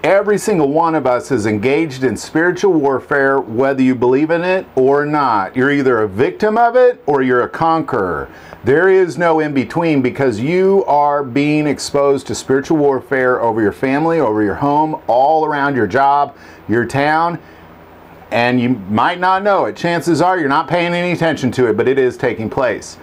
Every single one of us is engaged in spiritual warfare, whether you believe in it or not. You're either a victim of it or you're a conqueror. There is no in between, because you are being exposed to spiritual warfare over your family, over your home, all around your job, your town, and you might not know it. Chances are you're not paying any attention to it, but it is taking place.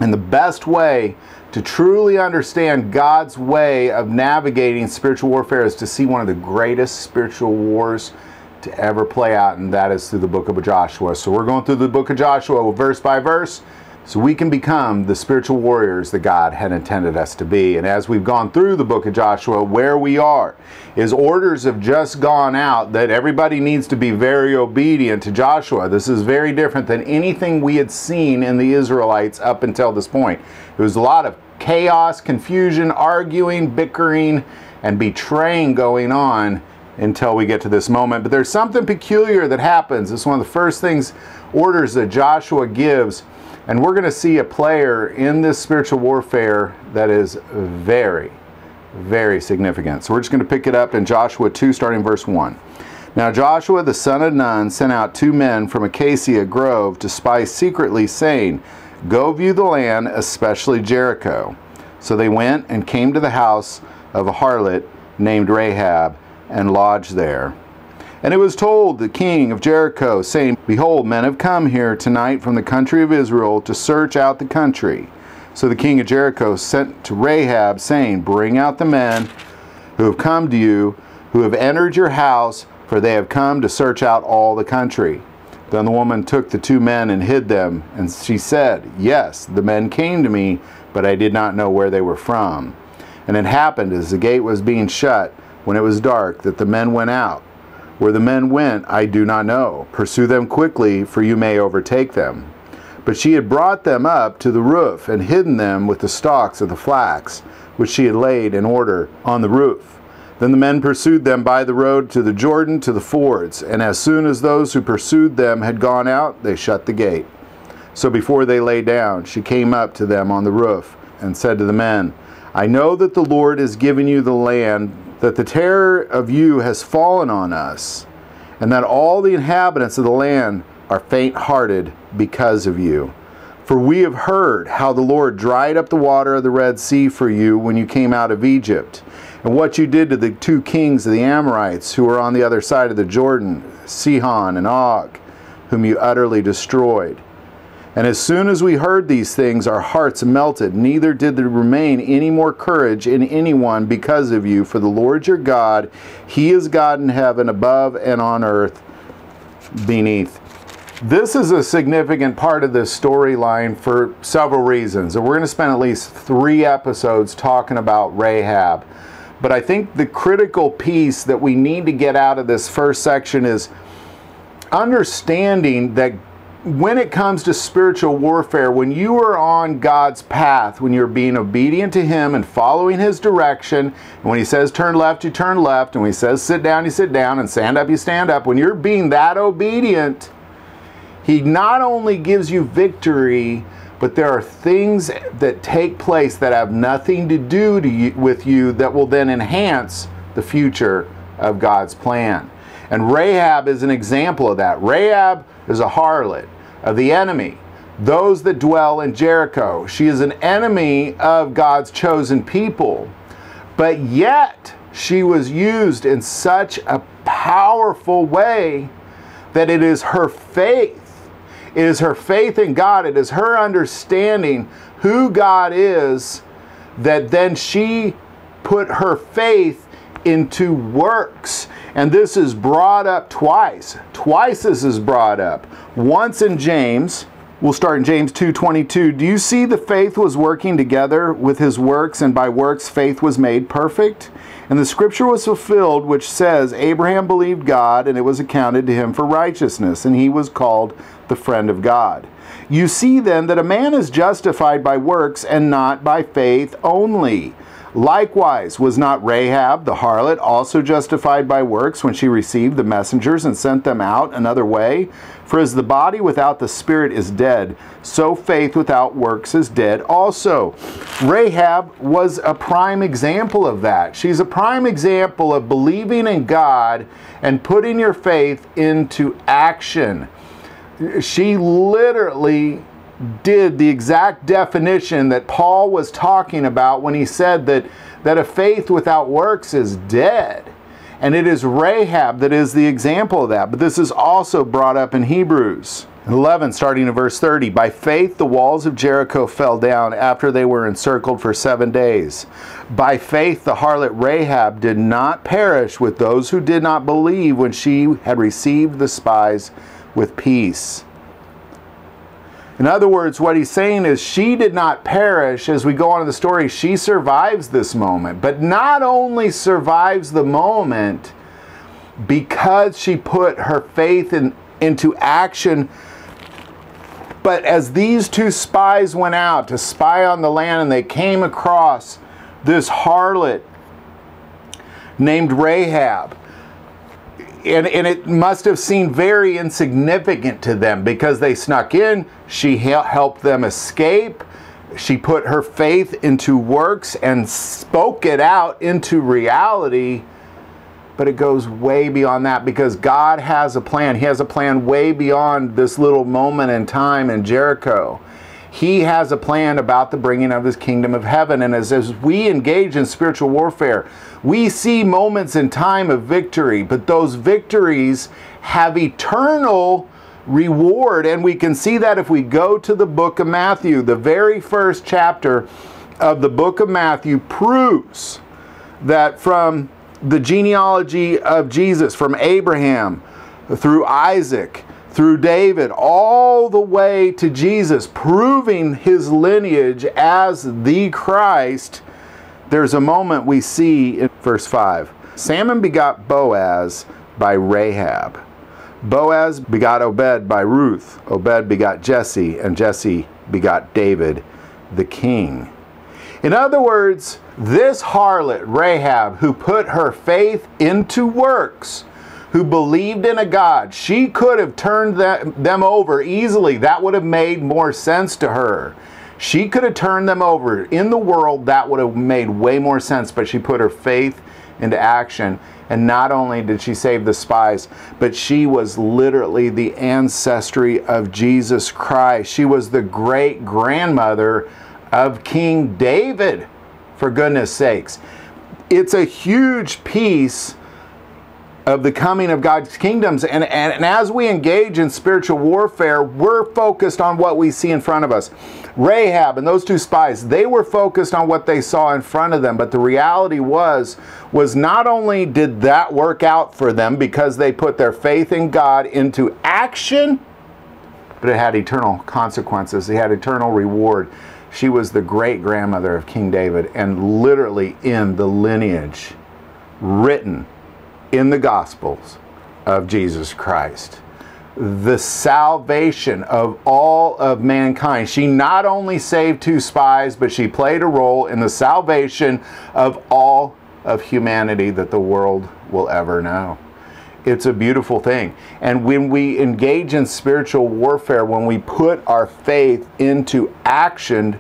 And the best way to truly understand God's way of navigating spiritual warfare is to see one of the greatest spiritual wars to ever play out, and that is through the book of Joshua. So we're going through the book of Joshua verse by verse, so we can become the spiritual warriors that God had intended us to be. And as we've gone through the book of Joshua, where we are is orders have just gone out that everybody needs to be very obedient to Joshua. This is very different than anything we had seen in the Israelites up until this point. It was a lot of chaos, confusion, arguing, bickering, and betraying going on until we get to this moment. But there's something peculiar that happens. It's one of the first things, orders that Joshua gives. And we're going to see a player in this spiritual warfare that is very, very significant. So we're just going to pick it up in Joshua 2, starting verse 1. Now Joshua the son of Nun sent out 2 men from Acacia Grove to spy secretly, saying, Go view the land, especially Jericho. So they went and came to the house of a harlot named Rahab, and lodged there. And it was told the king of Jericho, saying, Behold, men have come here tonight from the country of Israel to search out the country. So the king of Jericho sent to Rahab, saying, Bring out the men who have come to you, who have entered your house, for they have come to search out all the country. Then the woman took the 2 men and hid them, and she said, Yes, the men came to me, but I did not know where they were from. And it happened, as the gate was being shut, when it was dark, that the men went out. Where the men went, I do not know. Pursue them quickly, for you may overtake them. But she had brought them up to the roof, and hidden them with the stalks of the flax, which she had laid in order on the roof. Then the men pursued them by the road to the Jordan, to the fords. And as soon as those who pursued them had gone out, they shut the gate. So before they lay down, she came up to them on the roof, and said to the men, I know that the Lord has given you the land, that the terror of you has fallen on us, and that all the inhabitants of the land are faint-hearted because of you. For we have heard how the Lord dried up the water of the Red Sea for you when you came out of Egypt, and what you did to the 2 kings of the Amorites who were on the other side of the Jordan, Sihon and Og, whom you utterly destroyed. And as soon as we heard these things, our hearts melted, neither did there remain any more courage in anyone because of you. For the Lord your God, He is God in heaven above and on earth beneath. This is a significant part of this storyline for several reasons. And we're going to spend at least 3 episodes talking about Rahab. But I think the critical piece that we need to get out of this first section is understanding that when it comes to spiritual warfare, when you are on God's path, when you're being obedient to Him and following His direction, and when He says turn left, you turn left, and when He says sit down, you sit down, and stand up, you stand up, when you're being that obedient, He not only gives you victory, but there are things that take place that have nothing to do with you that will then enhance the future of God's plan. And Rahab is an example of that. Rahab is a harlot of the enemy, those that dwell in Jericho. She is an enemy of God's chosen people. But yet, she was used in such a powerful way that it is her faith. It is her faith in God. It is her understanding who God is that then she put her faith into works. And this is brought up twice. Twice this is brought up. Once in James. We'll start in James 2:22. Do you see the faith was working together with his works, and by works faith was made perfect? And the scripture was fulfilled, which says, Abraham believed God, and it was accounted to him for righteousness, and he was called the friend of God. You see then that a man is justified by works and not by faith only. Likewise, was not Rahab the harlot also justified by works when she received the messengers and sent them out another way? For as the body without the spirit is dead, so faith without works is dead also. Rahab was a prime example of that. She's a prime example of believing in God and putting your faith into action. She literally did the exact definition that Paul was talking about when he said that a faith without works is dead. And it is Rahab that is the example of that. But this is also brought up in Hebrews 11, starting in verse 30. By faith the walls of Jericho fell down after they were encircled for 7 days. By faith the harlot Rahab did not perish with those who did not believe when she had received the spies with peace. In other words, what he's saying is she did not perish. As we go on in the story, she survives this moment. But not only survives the moment because she put her faith into action, but as these two spies went out to spy on the land and they came across this harlot named Rahab, and it must have seemed very insignificant to them because they snuck in. She helped them escape. She put her faith into works and spoke it out into reality. But it goes way beyond that because God has a plan. He has a plan way beyond this little moment in time in Jericho. He has a plan about the bringing of His kingdom of heaven. And as we engage in spiritual warfare, we see moments in time of victory, but those victories have eternal reward. And we can see that if we go to the book of Matthew. The very first chapter of the book of Matthew proves that from the genealogy of Jesus, from Abraham through Isaac, through David, all the way to Jesus, proving his lineage as the Christ, there's a moment we see in verse 5. Salmon begot Boaz by Rahab. Boaz begot Obed by Ruth. Obed begot Jesse, and Jesse begot David the king. In other words, this harlot, Rahab, who put her faith into works, who believed in a God, she could have turned them over easily. That would have made more sense to her. She could have turned them over. In the world, that would have made way more sense, but she put her faith into action. And not only did she save the spies, but she was literally the ancestry of Jesus Christ. She was the great-grandmother of King David, for goodness sakes. It's a huge piece of the coming of God's kingdoms. And as we engage in spiritual warfare, we're focused on what we see in front of us. Rahab and those two spies, they were focused on what they saw in front of them. But the reality was not only did that work out for them because they put their faith in God into action, but it had eternal consequences. It had eternal reward. She was the great-grandmother of King David and literally in the lineage written in the Gospels of Jesus Christ. The salvation of all of mankind. She not only saved two spies, but she played a role in the salvation of all of humanity that the world will ever know. It's a beautiful thing. And when we engage in spiritual warfare, when we put our faith into action,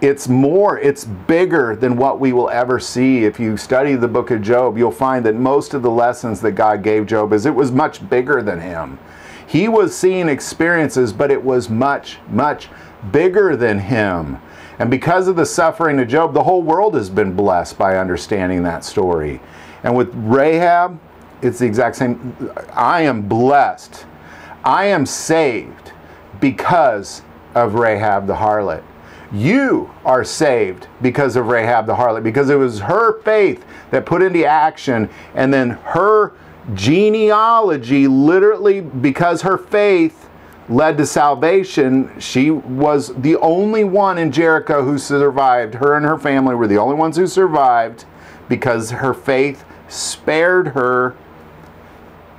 it's bigger than what we will ever see. If you study the book of Job, you'll find that most of the lessons that God gave Job it was much bigger than him. He was seeing experiences, but it was much, much bigger than him. And because of the suffering of Job, the whole world has been blessed by understanding that story. And with Rahab, it's the exact same. I am blessed. I am saved because of Rahab the harlot. You are saved because of Rahab the harlot, because it was her faith that put into action, and then her genealogy, literally because her faith led to salvation. She was the only one in Jericho who survived. Her and her family were the only ones who survived because her faith spared her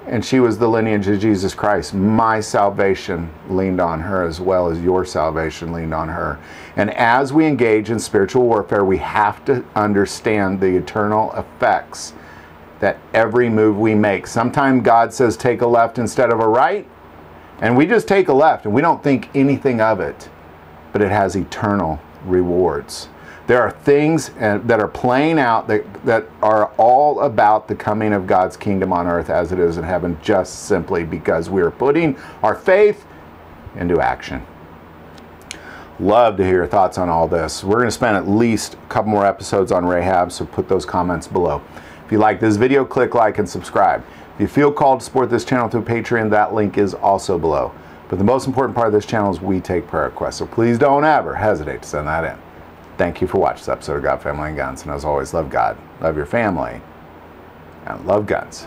And she was the lineage of Jesus Christ. My salvation leaned on her as well as your salvation leaned on her. And as we engage in spiritual warfare, we have to understand the eternal effects that every move we make. Sometimes God says take a left instead of a right, and we just take a left and we don't think anything of it, but it has eternal rewards. There are things that are playing out that are all about the coming of God's kingdom on earth as it is in heaven, just simply because we are putting our faith into action. Love to hear your thoughts on all this. We're going to spend at least a couple more episodes on Rahab, so put those comments below. If you like this video, click like and subscribe. If you feel called to support this channel through Patreon, that link is also below. But the most important part of this channel is we take prayer requests, so please don't ever hesitate to send that in. Thank you for watching this episode of God, Family, and Guns. And as always, love God, love your family, and love guns.